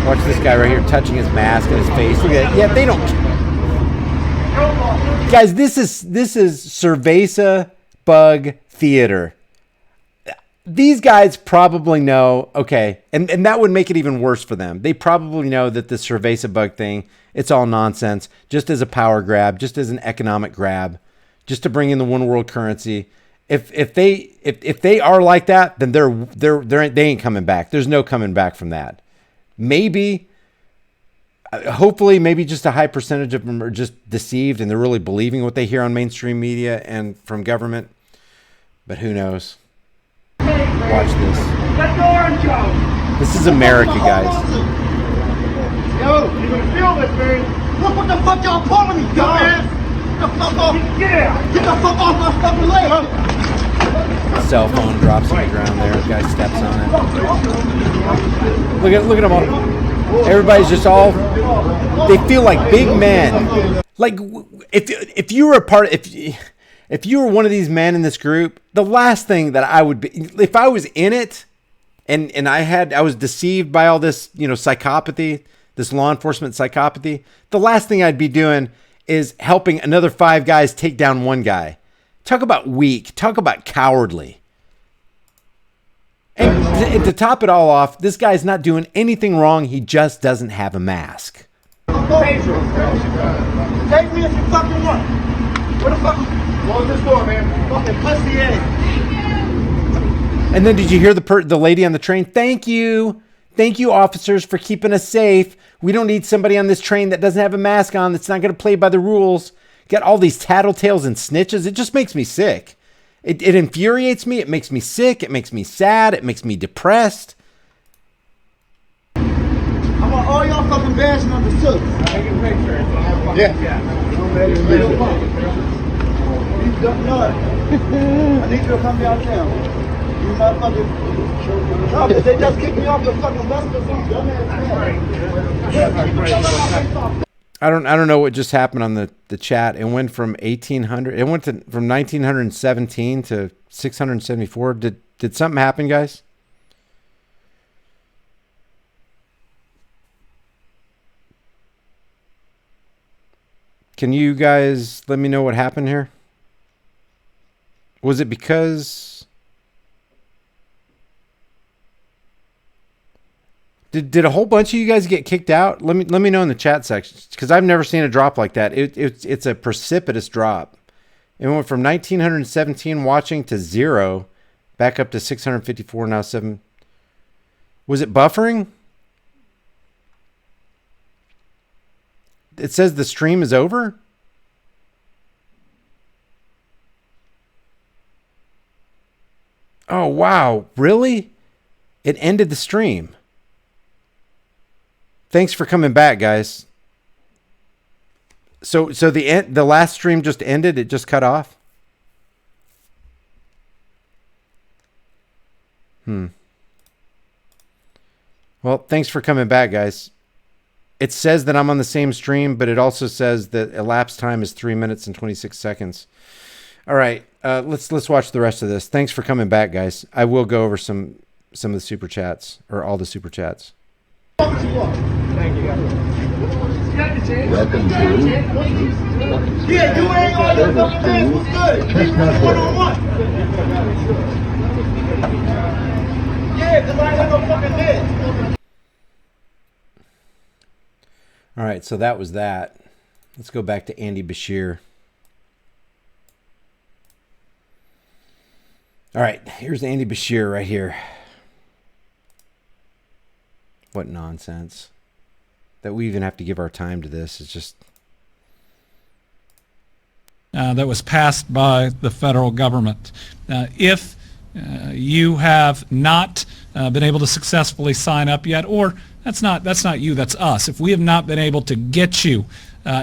Watch this guy right here touching his mask and his face. Look at that. Yeah, they don't. Guys, this is cerveza bug theater. These guys probably know, okay, and that would make it even worse for them. They probably know that the cerveza bug thing, it's all nonsense, just as a power grab, just as an economic grab, just to bring in the one world currency. If they are like that, then they ain't coming back. There's no coming back from that. Maybe, hopefully, maybe just a high percentage of them are just deceived and they're really believing what they hear on mainstream media and from government. But who knows? Watch this. This is America, guys. Yo, you're gonna feel this, man. Look what the fuck y'all pulling me, dumbass. Get the fuck off. Get the fuck off my fucking leg. Cell phone drops on the ground there. The guy steps on it. Look at them all. Everybody's just all. They feel like big men. Like if you were a part. If you were one of these men in this group, the last thing that I would be, if I was in it, and I was deceived by all this, psychopathy, this law enforcement psychopathy, the last thing I'd be doing is helping another 5 guys take down one guy. Talk about weak. Talk about cowardly. And to top it all off, this guy's not doing anything wrong. He just doesn't have a mask. Take me if you fucking want. Where the fuck? Close this door, man. Fucking pussy ass. And then did you hear the lady on the train? Thank you. Thank you, officers, for keeping us safe. We don't need somebody on this train that doesn't have a mask on, that's not going to play by the rules. Got all these tattletales and snitches. It just makes me sick. It infuriates me. It makes me sick. It makes me sad. It makes me depressed. I want all y'all fucking badge numbers too. Yeah. I need you to come downtown. You motherfuckers. No, but they just kicked me off the fucking bus because some dumbass. I don't know what just happened on the chat. It went from 1800. It went from 1917 to 674. Did something happen, guys? Can you guys let me know what happened here? Was it because did a whole bunch of you guys get kicked out? Let me know in the chat section, because I've never seen a drop like that. It's a precipitous drop. It went from 1917 watching to 0, back up to 654, now 7. Was it buffering? It says the stream is over. Oh, wow. Really? It ended the stream. Thanks for coming back, guys. So the last stream just ended? It just cut off? Well, thanks for coming back, guys. It says that I'm on the same stream, but it also says that elapsed time is 3 minutes and 26 seconds. All right, let's watch the rest of this. Thanks for coming back, guys. I will go over some of the super chats, or all the super chats. Thank you. Welcome to Yeah, you ain't all your fucking things. What's good? One-on-one. Yeah, because I ain't got no fucking head. All right, so that was that. Let's go back to Andy Bashir. All right, here's Andy Bashir right here. What nonsense. That we even have to give our time to this. It's just... that was passed by the federal government. If you have not been able to successfully sign up yet, or that's not you, that's us. If we have not been able to get you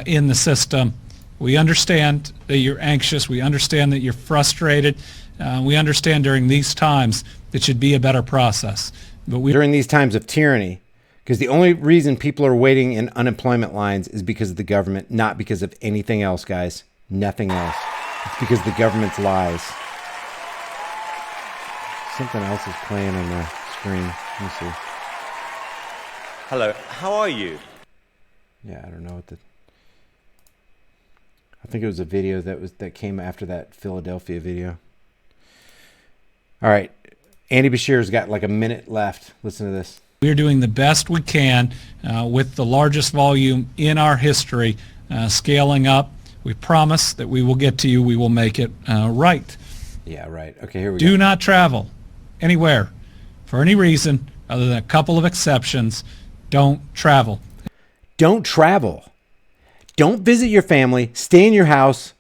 in the system, we understand that you're anxious. We understand that you're frustrated. We understand during these times it should be a better process. But during these times of tyranny, because the only reason people are waiting in unemployment lines is because of the government, not because of anything else, guys. Nothing else. It's because of the government's lies. Something else is playing on the screen. Let me see. Hello, how are you? Yeah, I don't know what the... I think it was a video that came after that Philadelphia video. All right. Andy Bashir's got like a minute left. Listen to this. We're doing the best we can with the largest volume in our history, scaling up. We promise that we will get to you. We will make it right. Yeah, right. Okay, here we go. Do not travel anywhere for any reason other than a couple of exceptions. Don't travel. Don't travel. Don't visit your family. Stay in your house.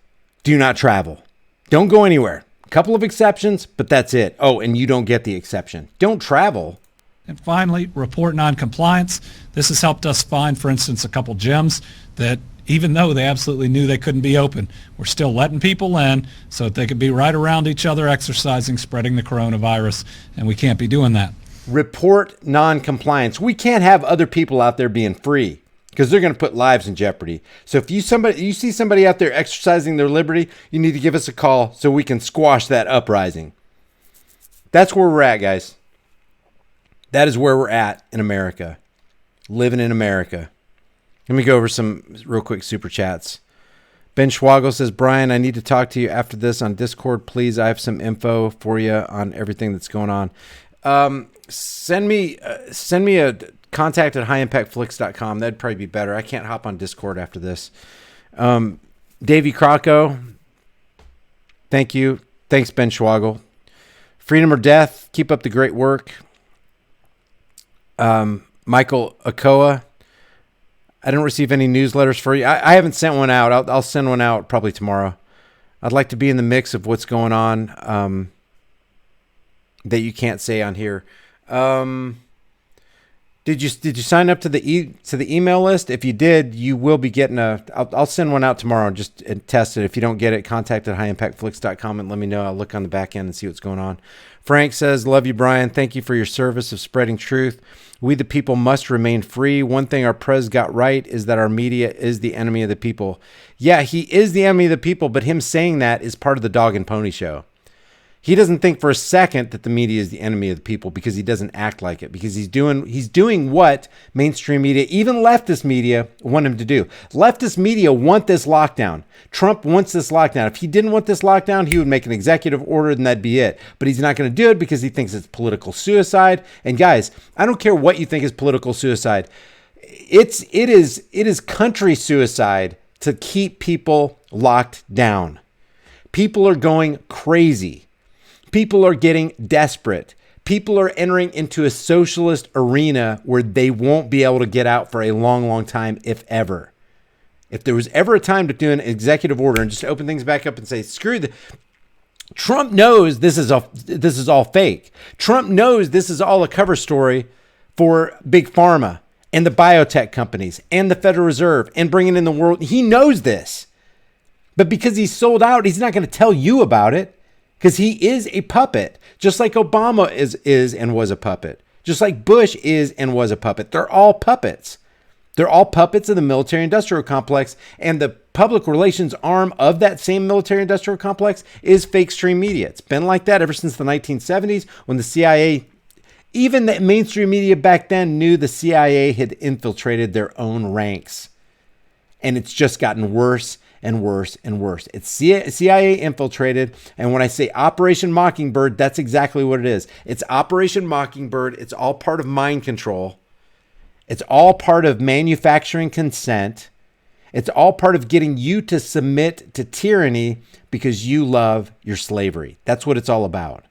Do not travel. Don't go anywhere. A couple of exceptions, but that's it. Oh, and you don't get the exception. Don't travel. And finally, report non-compliance. This has helped us find, for instance, a couple gyms that even though they absolutely knew they couldn't be open, we're still letting people in so that they could be right around each other exercising, spreading the coronavirus, and we can't be doing that. Report non-compliance. We can't have other people out there being free because they're going to put lives in jeopardy. So if you see somebody out there exercising their liberty, you need to give us a call so we can squash that uprising. That's where we're at, guys. That is where we're at in America. Living in America. Let me go over some real quick super chats. Ben Schwagel says, Brian, I need to talk to you after this on Discord. Please, I have some info for you on everything that's going on. Send me a contact at highimpactflix.com. That'd probably be better. I can't hop on Discord after this. Davey Crocco, thank you. Thanks, Ben Schwagel. Freedom or Death, keep up the great work. Michael Okoa, I didn't receive any newsletters for you. I haven't sent one out. I'll send one out probably tomorrow. I'd like to be in the mix of what's going on that you can't say on here. Did you sign up to the email list? If you did, you will be getting I'll send one out tomorrow and just test it. If you don't get it, contact at highimpactflix.com and let me know. I'll look on the back end and see what's going on. Frank says, love you, Brian. Thank you for your service of spreading truth. We the people must remain free. One thing our prez got right is that our media is the enemy of the people. Yeah, he is the enemy of the people, but him saying that is part of the dog and pony show. He doesn't think for a second that the media is the enemy of the people because he doesn't act like it, because he's doing what mainstream media, even leftist media, want him to do. Leftist media want this lockdown. Trump wants this lockdown. If he didn't want this lockdown, he would make an executive order and that'd be it. But he's not going to do it because he thinks it's political suicide. And guys, I don't care what you think is political suicide. It is country suicide to keep people locked down. People are going crazy. People are getting desperate. People are entering into a socialist arena where they won't be able to get out for a long, long time, if ever. If there was ever a time to do an executive order and just open things back up and say, screw the... Trump knows this is all fake. Trump knows this is all a cover story for Big Pharma and the biotech companies and the Federal Reserve and bringing in the world. He knows this. But because he's sold out, he's not going to tell you about it. Because he is a puppet, just like Obama is and was a puppet, just like Bush is and was a puppet. They're all puppets. They're all puppets of the military-industrial complex, and the public relations arm of that same military-industrial complex is fake stream media. It's been like that ever since the 1970s when the CIA, even the mainstream media back then, knew the CIA had infiltrated their own ranks. And it's just gotten worse and worse and worse. It's CIA infiltrated. And when I say Operation Mockingbird, that's exactly what it is. It's Operation Mockingbird. It's all part of mind control. It's all part of manufacturing consent. It's all part of getting you to submit to tyranny because you love your slavery. That's what it's all about.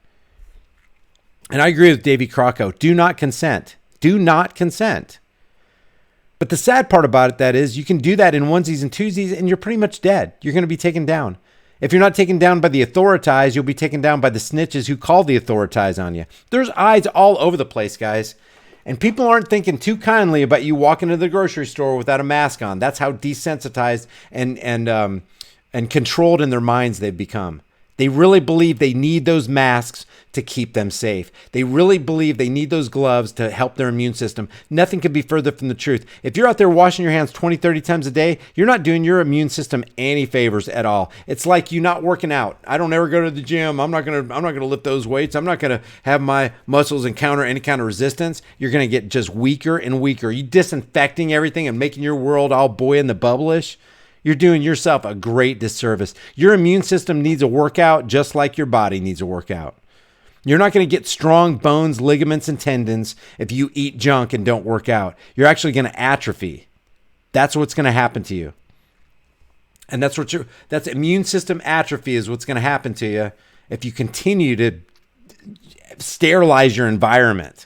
And I agree with Davey Crocco. Do not consent. Do not consent. But the sad part about it, that is, you can do that in onesies and twosies and you're pretty much dead. You're going to be taken down. If you're not taken down by the authorities, you'll be taken down by the snitches who call the authorities on you. There's eyes all over the place, guys. And people aren't thinking too kindly about you walking to the grocery store without a mask on. That's how desensitized and controlled in their minds they've become. They really believe they need those masks to keep them safe. They really believe they need those gloves to help their immune system. Nothing could be further from the truth. If you're out there washing your hands 20, 30 times a day, you're not doing your immune system any favors at all. It's like you not working out. I don't ever go to the gym. I'm not gonna lift those weights. I'm not gonna have my muscles encounter any kind of resistance. You're gonna get just weaker and weaker. You disinfecting everything and making your world all buoy in the bubblish. You're doing yourself a great disservice. Your immune system needs a workout just like your body needs a workout. You're not going to get strong bones, ligaments, and tendons if you eat junk and don't work out. You're actually going to atrophy. That's what's going to happen to you. And that's immune system atrophy is what's going to happen to you if you continue to sterilize your environment.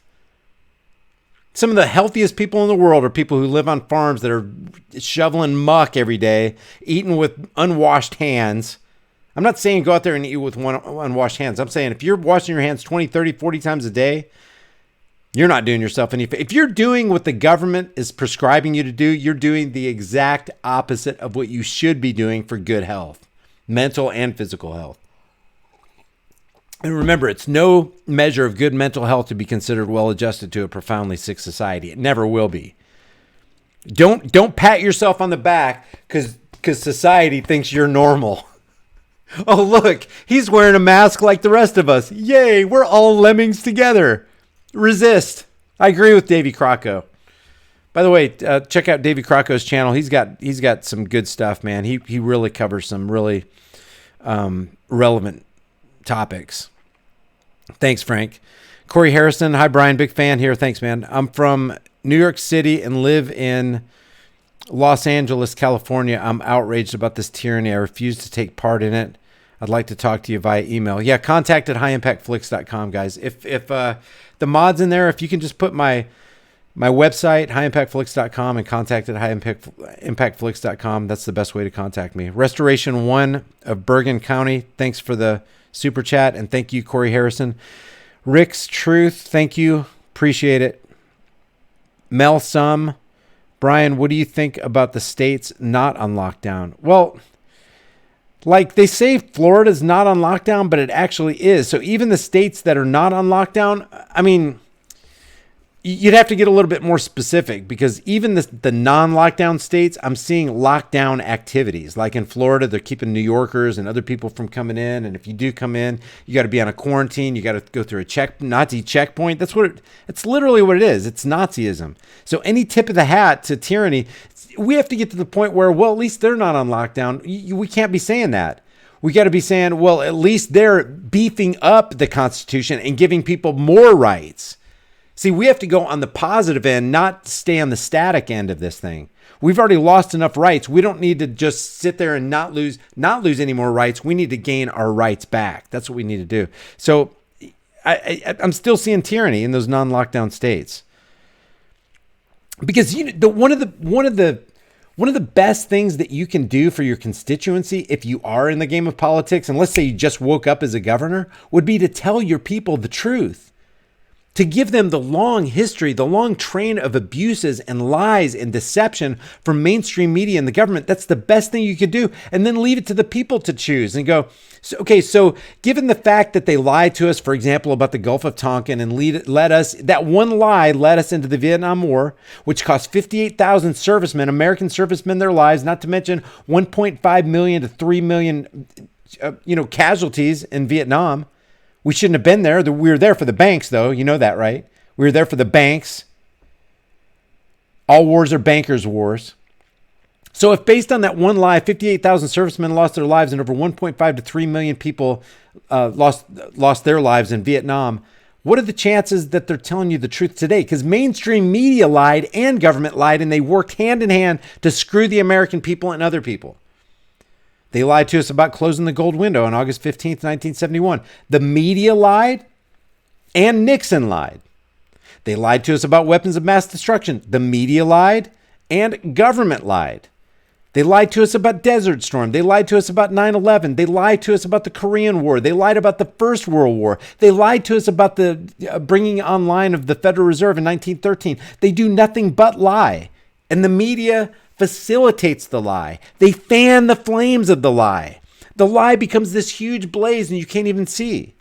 Some of the healthiest people in the world are people who live on farms that are shoveling muck every day, eating with unwashed hands. I'm not saying go out there and eat with unwashed hands. I'm saying if you're washing your hands 20, 30, 40 times a day, you're not doing yourself any favor. If you're doing what the government is prescribing you to do, you're doing the exact opposite of what you should be doing for good health, mental and physical health. And remember, it's no measure of good mental health to be considered well-adjusted to a profoundly sick society. It never will be. Don't pat yourself on the back because society thinks you're normal. Oh, look, he's wearing a mask like the rest of us. Yay, we're all lemmings together. Resist. I agree with Davy Crocco. By the way, check out Davy Crocco's channel. He's got some good stuff, man. He really covers some really relevant topics. Thanks, Frank. Corey Harrison. Hi, Brian. Big fan here. Thanks, man. I'm from New York City and live in Los Angeles, California. I'm outraged about this tyranny. I refuse to take part in it. I'd like to talk to you via email. Yeah, contact at highimpactflix.com, guys. If the mod's in there, if you can just put my website, highimpactflix.com, and contact at highimpactflix.com, that's the best way to contact me. Restoration 1 of Bergen County, thanks for the super chat, and thank you, Corey Harrison. Rick's Truth, thank you. Appreciate it. Mel Sum. Brian, what do you think about the states not on lockdown? Well, like they say Florida's not on lockdown, but it actually is. So even the states that are not on lockdown, I mean, you'd have to get a little bit more specific because even the non-lockdown states, I'm seeing lockdown activities. Like in Florida, they're keeping New Yorkers and other people from coming in. And if you do come in, you got to be on a quarantine. You got to go through a Nazi checkpoint. It's literally what it is. It's Nazism. So any tip of the hat to tyranny, we have to get to the point where, well, at least they're not on lockdown. We can't be saying that. We got to be saying, well, at least they're beefing up the Constitution and giving people more rights. See, we have to go on the positive end, not stay on the static end of this thing. We've already lost enough rights. We don't need to just sit there and not lose any more rights. We need to gain our rights back. That's what we need to do. So I'm still seeing tyranny in those non-lockdown states. Because one of the best things that you can do for your constituency if you are in the game of politics, and let's say you just woke up as a governor, would be to tell your people the truth. To give them the long history, the long train of abuses and lies and deception from mainstream media and the government. That's the best thing you could do. And then leave it to the people to choose and go, so given the fact that they lied to us, for example, about the Gulf of Tonkin and that one lie led us into the Vietnam War, which cost 58,000 servicemen, American servicemen, their lives, not to mention 1.5 million to 3 million, casualties in Vietnam. We shouldn't have been there. We were there for the banks, though. You know that, right? We were there for the banks. All wars are bankers' wars. So if based on that one lie, 58,000 servicemen lost their lives and over 1.5 to 3 million people lost their lives in Vietnam, what are the chances that they're telling you the truth today? Because mainstream media lied and government lied, and they worked hand in hand to screw the American people and other people. They lied to us about closing the gold window on August 15th, 1971. The media lied and Nixon lied. They lied to us about weapons of mass destruction. The media lied and government lied. They lied to us about Desert Storm. They lied to us about 9/11. They lied to us about the Korean War. They lied about the First World War. They lied to us about the bringing online of the Federal Reserve in 1913. They do nothing but lie. And the media facilitates the lie. They fan the flames of the lie. The lie becomes this huge blaze and you can't even see.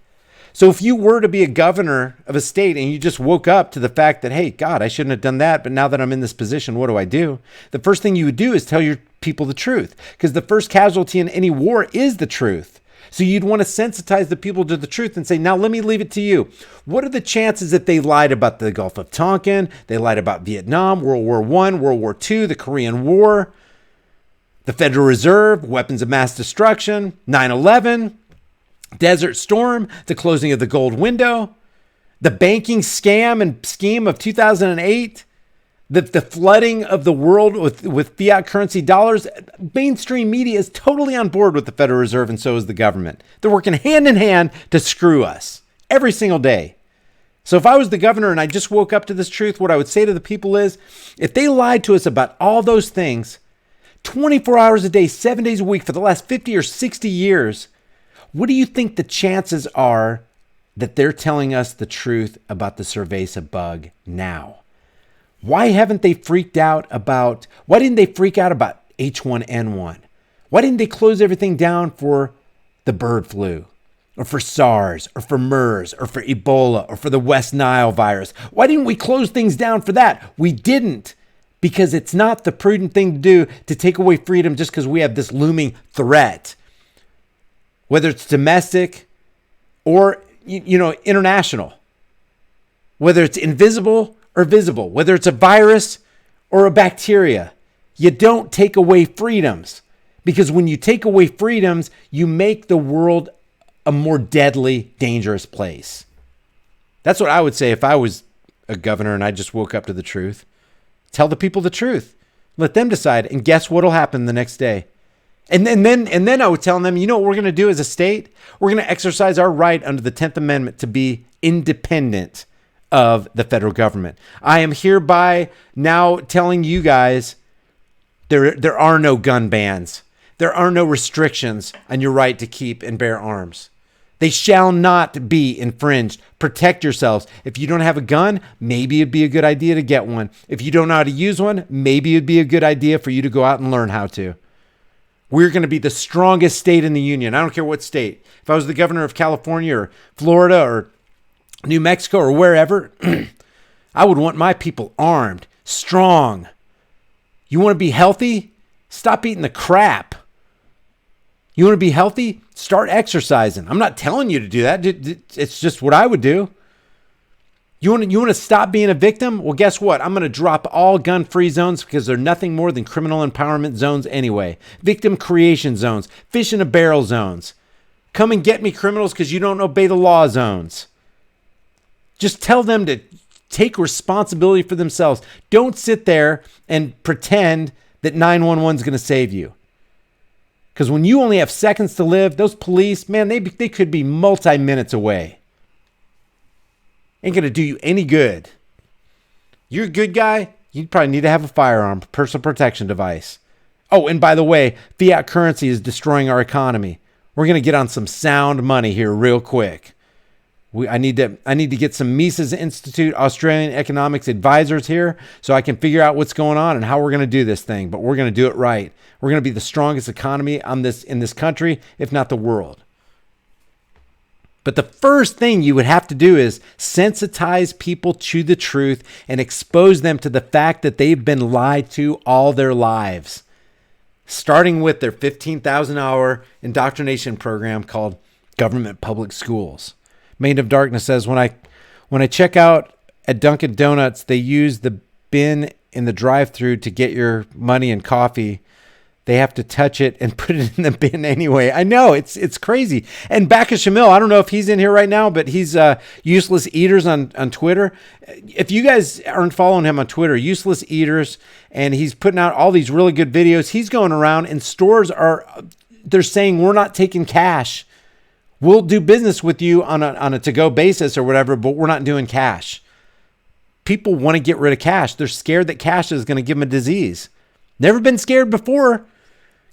So if you were to be a governor of a state and you just woke up to the fact that, hey, God, I shouldn't have done that, but now that I'm in this position, what do I do? The first thing you would do is tell your people the truth, because the first casualty in any war is the truth. So you'd want to sensitize the people to the truth and say, now let me leave it to you. What are the chances that they lied about the Gulf of Tonkin? They lied about Vietnam, World War I, World War II, the Korean War, the Federal Reserve, weapons of mass destruction, 9/11, Desert Storm, the closing of the gold window, the banking scam and scheme of 2008, the flooding of the world with fiat currency dollars. Mainstream media is totally on board with the Federal Reserve, and so is the government. They're working hand in hand to screw us every single day. So if I was the governor and I just woke up to this truth, what I would say to the people is, if they lied to us about all those things 24 hours a day, 7 days a week for the last 50 or 60 years, what do you think the chances are that they're telling us the truth about the cerveza bug now? Why didn't they freak out about H1N1? Why didn't they close everything down for the bird flu, or for SARS, or for MERS, or for Ebola, or for the West Nile virus? Why didn't we close things down for that? We didn't, because it's not the prudent thing to do to take away freedom just because we have this looming threat. Whether it's domestic or, international, whether it's invisible or visible, whether it's a virus or a bacteria, you don't take away freedoms, because when you take away freedoms, you make the world a more deadly, dangerous place. That's what I would say if I was a governor and I just woke up to the truth. Tell the people the truth. Let them decide, and guess what'll happen the next day? And then I would tell them, you know what we're going to do as a state? We're going to exercise our right under the 10th Amendment to be independent of the federal government. I am hereby now telling you guys there are no gun bans. There are no restrictions on your right to keep and bear arms. They shall not be infringed. Protect yourselves. If you don't have a gun, maybe it'd be a good idea to get one. If you don't know how to use one, maybe it'd be a good idea for you to go out and learn how to. We're going to be the strongest state in the union. I don't care what state. If I was the governor of California or Florida or New Mexico or wherever, I would want my people armed, strong. You want to be healthy? Stop eating the crap. You want to be healthy? Start exercising. I'm not telling you to do that. It's just what I would do. You want to stop being a victim? Well, guess what? I'm going to drop all gun-free zones, because they're nothing more than criminal empowerment zones anyway. Victim creation zones, fish in a barrel zones. Come and get me, criminals, because you don't obey the law zones. Just tell them to take responsibility for themselves. Don't sit there and pretend that 911 is going to save you. Because when you only have seconds to live, those police, man, they could be multi-minutes away. Ain't going to do you any good. You're a good guy, you probably need to have a firearm, personal protection device. Oh, and by the way, fiat currency is destroying our economy. We're going to get on some sound money here real quick. I need to get some Mises Institute Australian economics advisors here so I can figure out what's going on and how we're going to do this thing. But we're going to do it right. We're going to be the strongest economy in this country, if not the world. But the first thing you would have to do is sensitize people to the truth and expose them to the fact that they've been lied to all their lives, starting with their 15,000-hour indoctrination program called Government Public Schools. Maid of Darkness says, when I check out at Dunkin' Donuts, they use the bin in the drive-thru to get your money and coffee. They have to touch it and put it in the bin anyway. I know, it's crazy. And Baka Shamil, I don't know if he's in here right now, but he's Useless Eaters on Twitter. If you guys aren't following him on Twitter, Useless Eaters, and he's putting out all these really good videos. He's going around, and stores they're saying, we're not taking cash. We'll do business with you on a to-go basis or whatever, but we're not doing cash. People want to get rid of cash. They're scared that cash is going to give them a disease. Never been scared before.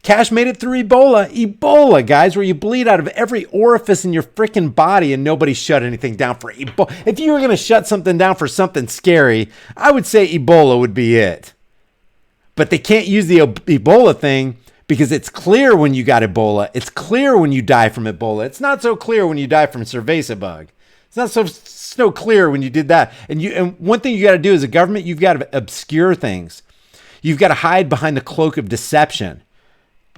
Cash made it through Ebola. Ebola, guys, where you bleed out of every orifice in your freaking body and nobody shut anything down for Ebola. If you were going to shut something down for something scary, I would say Ebola would be it. But they can't use the Ebola thing because it's clear when you got Ebola. It's clear when you die from Ebola. It's not so clear when you die from cerveza bug. It's not so clear when you did that. And one thing you got to do as a government, you've got to obscure things. You've got to hide behind the cloak of deception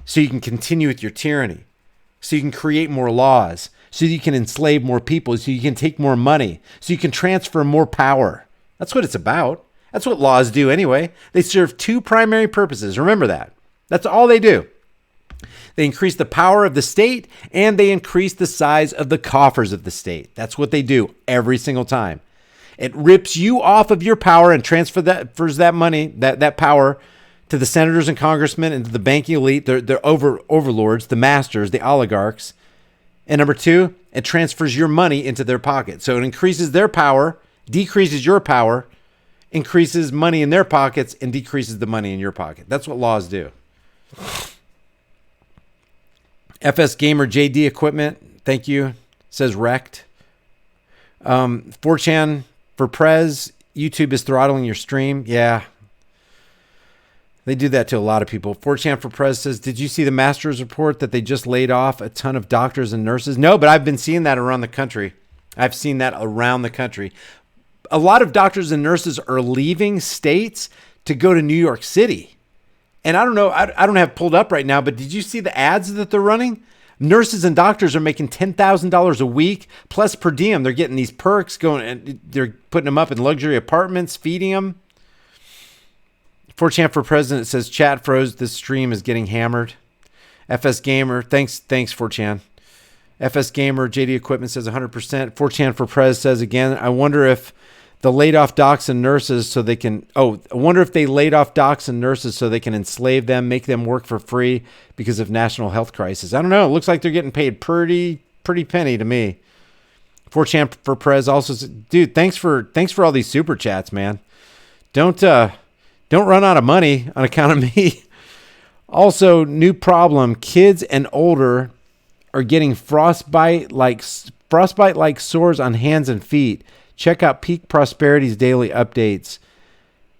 so you can continue with your tyranny, so you can create more laws, so you can enslave more people, so you can take more money, so you can transfer more power. That's what it's about. That's what laws do anyway. They serve two primary purposes. Remember that. That's all they do. They increase the power of the state and they increase the size of the coffers of the state. That's what they do every single time. It rips you off of your power and transfers that money, that power to the senators and congressmen and to the banking elite, their overlords, the masters, the oligarchs. And number two, it transfers your money into their pocket. So it increases their power, decreases your power, increases money in their pockets, and decreases the money in your pocket. That's what laws do. FS Gamer JD Equipment, thank you, says wrecked. 4chan for Prez, YouTube is throttling your stream. Yeah. They do that to a lot of people. 4chan for Prez says, did you see the Masters report that they just laid off a ton of doctors and nurses? No, but I've been seeing that around the country. I've seen that around the country. A lot of doctors and nurses are leaving states to go to New York City. And I don't know, I don't have it pulled up right now, but did you see the ads that they're running? Nurses and doctors are making $10,000 a week plus per diem. They're getting these perks going, and they're putting them up in luxury apartments, feeding them. 4chan for President says chat froze. This stream is getting hammered. FS Gamer, thanks 4chan. FS Gamer JD Equipment says 100%. 4chan for Prez says again, I wonder if the laid off docs and nurses so they can, I wonder if they laid off docs and nurses so they can enslave them, make them work for free because of national health crisis. I don't know. It looks like they're getting paid pretty penny to me. 4chan for Prez also says, dude, thanks for all these super chats, man. Don't run out of money on account of me. Also, new problem. Kids and older are getting frostbite-like sores on hands and feet. Check out Peak Prosperity's daily updates.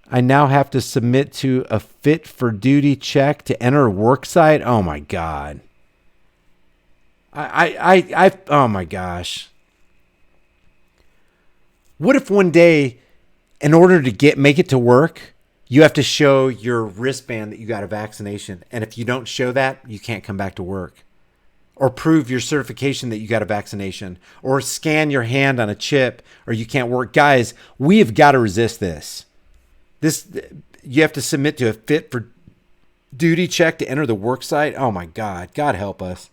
I now have to submit to a fit for duty check to enter a work site. Oh my God. Oh my gosh. What if one day, in order to make it to work, you have to show your wristband that you got a vaccination. And if you don't show that, you can't come back to work. Or prove your certification that you got a vaccination, or scan your hand on a chip, or you can't work. Guys, we have got to resist this. You have to submit to a fit for duty check to enter the work site. Oh my God. God help us.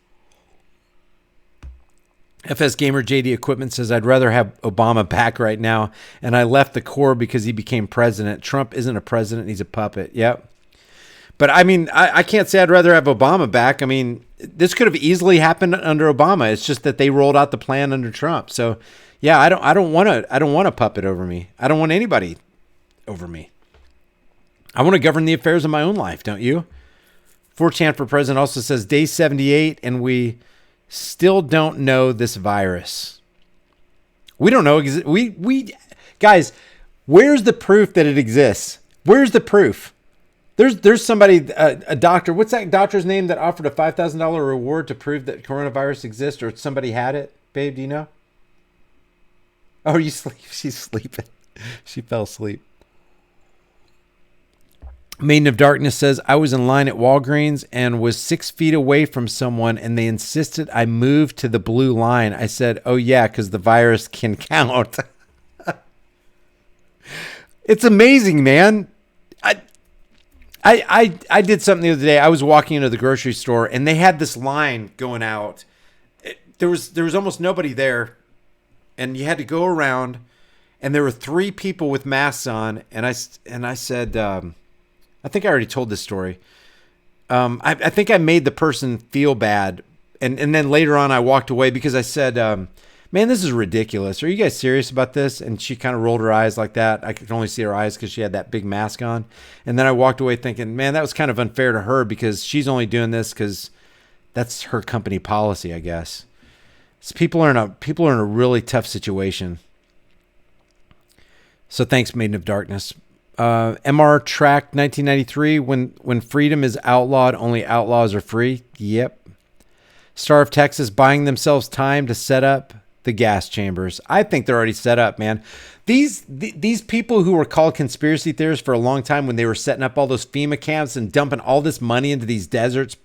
FS Gamer JD Equipment says, I'd rather have Obama back right now. And I left the Corps because he became president. Trump isn't a president. He's a puppet. Yep. But I mean, I can't say I'd rather have Obama back. I mean, this could have easily happened under Obama. It's just that they rolled out the plan under Trump. So, yeah, I don't want a puppet over me. I don't want anybody over me. I want to govern the affairs of my own life, don't you? 4chan for President also says day 78, and we still don't know this virus. We don't know. We guys, where's the proof that it exists? Where's the proof? There's somebody, a doctor. What's that doctor's name that offered a $5,000 reward to prove that coronavirus exists, or somebody had it? Babe, do you know? Oh, you sleep? She's sleeping. She fell asleep. Maiden of Darkness says, I was in line at Walgreens and was 6 feet away from someone, and they insisted I move to the blue line. I said, oh yeah, because the virus can count. It's amazing, man. I did something the other day. I was walking into the grocery store and they had this line going out. There was almost nobody there, and you had to go around, and there were 3 people with masks on. And I said, I think I already told this story. I think I made the person feel bad, and then later on I walked away because I said, man, this is ridiculous. Are you guys serious about this? And she kind of rolled her eyes like that. I could only see her eyes because she had that big mask on. And then I walked away thinking, man, that was kind of unfair to her because she's only doing this because that's her company policy, I guess. So people are in a really tough situation. So thanks, Maiden of Darkness. MR Track 1993. When freedom is outlawed, only outlaws are free. Yep. Star of Texas buying themselves time to set up the gas chambers. I think they're already set up, man. These people who were called conspiracy theorists for a long time, when they were setting up all those FEMA camps and dumping all this money into these deserts,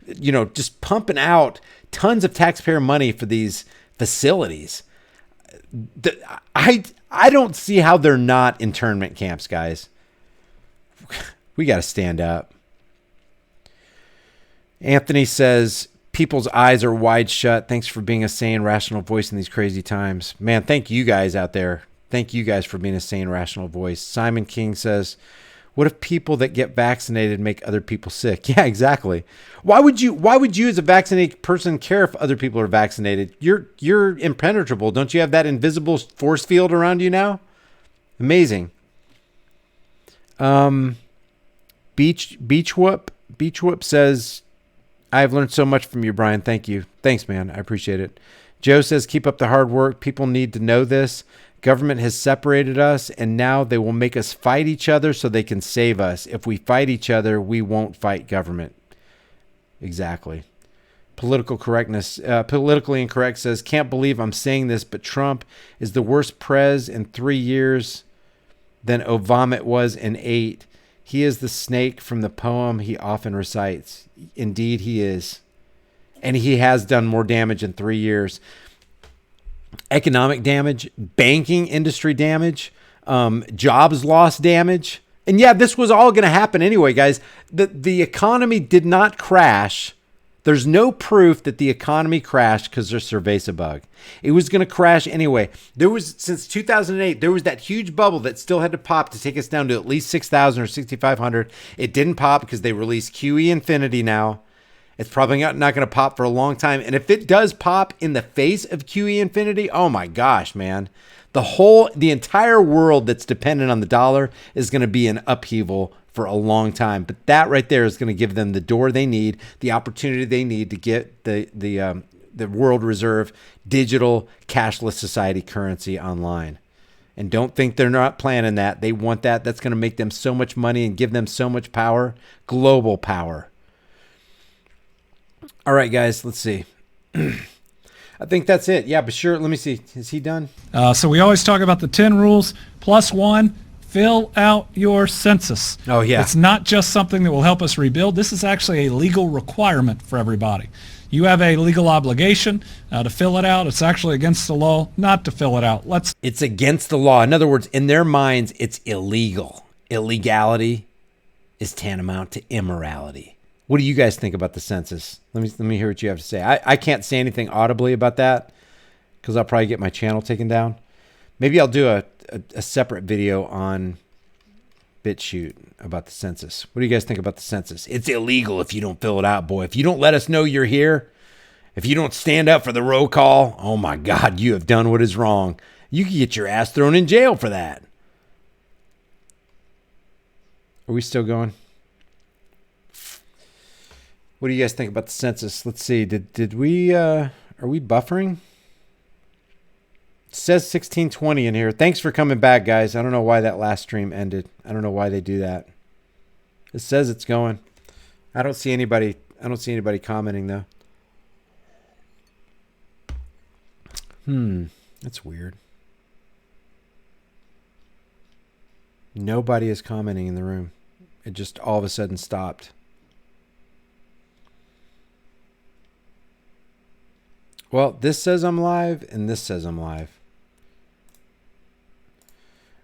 you know, just pumping out tons of taxpayer money for these facilities. I don't see how they're not internment camps, guys. We got to stand up. Anthony says, people's eyes are wide shut. Thanks for being a sane, rational voice in these crazy times. Man, thank you guys out there. Thank you guys for being a sane, rational voice. Simon King says, what if people that get vaccinated make other people sick? Yeah, exactly. Why would you as a vaccinated person care if other people are vaccinated? You're impenetrable. Don't you have that invisible force field around you now? Amazing. Beach Whoop says, I've learned so much from you, Brian. Thank you. Thanks, man. I appreciate it. Joe says, keep up the hard work. People need to know this. Government has separated us, and now they will make us fight each other so they can save us. If we fight each other, we won't fight government. Exactly. Politically incorrect says, can't believe I'm saying this, but Trump is the worst prez in 3 years than Obama was in 8. He is the snake from the poem he often recites. Indeed, he is. And he has done more damage in 3 years. Economic damage, banking industry damage, jobs lost damage. And yeah, this was all going to happen anyway, guys. The economy did not crash. There's no proof that the economy crashed because there's cerveza bug. It was going to crash anyway. There was, since 2008, there was that huge bubble that still had to pop to take us down to at least 6,000 or 6,500. It didn't pop because they released QE Infinity now. It's probably not going to pop for a long time. And if it does pop in the face of QE Infinity, oh my gosh, man. The entire world that's dependent on the dollar is going to be in upheaval for a long time. But that right there is going to give them the door they need, the opportunity they need to get the world reserve digital cashless society currency online. And don't think they're not planning that. They want that. That's going to make them so much money and give them so much power, global power. All right, guys, let's see. I think that's it. Yeah, but sure, let me see. Is he done? So we always talk about the 10 rules plus one. Fill out your census. Oh, yeah. It's not just something that will help us rebuild. This is actually a legal requirement for everybody. You have a legal obligation to fill it out. It's actually against the law not to fill it out. It's against the law. In other words, in their minds, it's illegal. Illegality is tantamount to immorality. What do you guys think about the census? Let me hear what you have to say. I can't say anything audibly about that because I'll probably get my channel taken down. Maybe I'll do a separate video on BitChute about the census. What do you guys think about the census? It's illegal if you don't fill it out, boy. If you don't let us know you're here, if you don't stand up for the roll call, oh my God, you have done what is wrong. You can get your ass thrown in jail for that. Are we still going? What do you guys think about the census? Let's see. Did we are we buffering? It says 1620 in here. Thanks for coming back, guys. I don't know why that last stream ended. I don't know why they do that. It says it's going. I don't see anybody commenting though. That's weird. Nobody is commenting in the room. It just all of a sudden stopped. Well, this says I'm live and this says I'm live.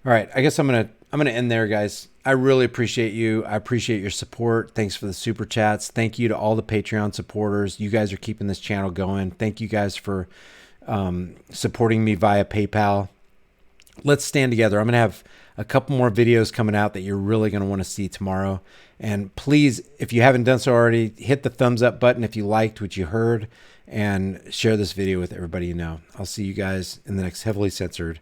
All right, I guess I'm gonna end there, guys. I really appreciate you. I appreciate your support. Thanks for the super chats. Thank you to all the Patreon supporters. You guys are keeping this channel going. Thank you guys for supporting me via PayPal. Let's stand together. I'm gonna have a couple more videos coming out that you're really gonna want to see tomorrow. And please, if you haven't done so already, hit the thumbs up button if you liked what you heard, and share this video with everybody you know. I'll see you guys in the next heavily censored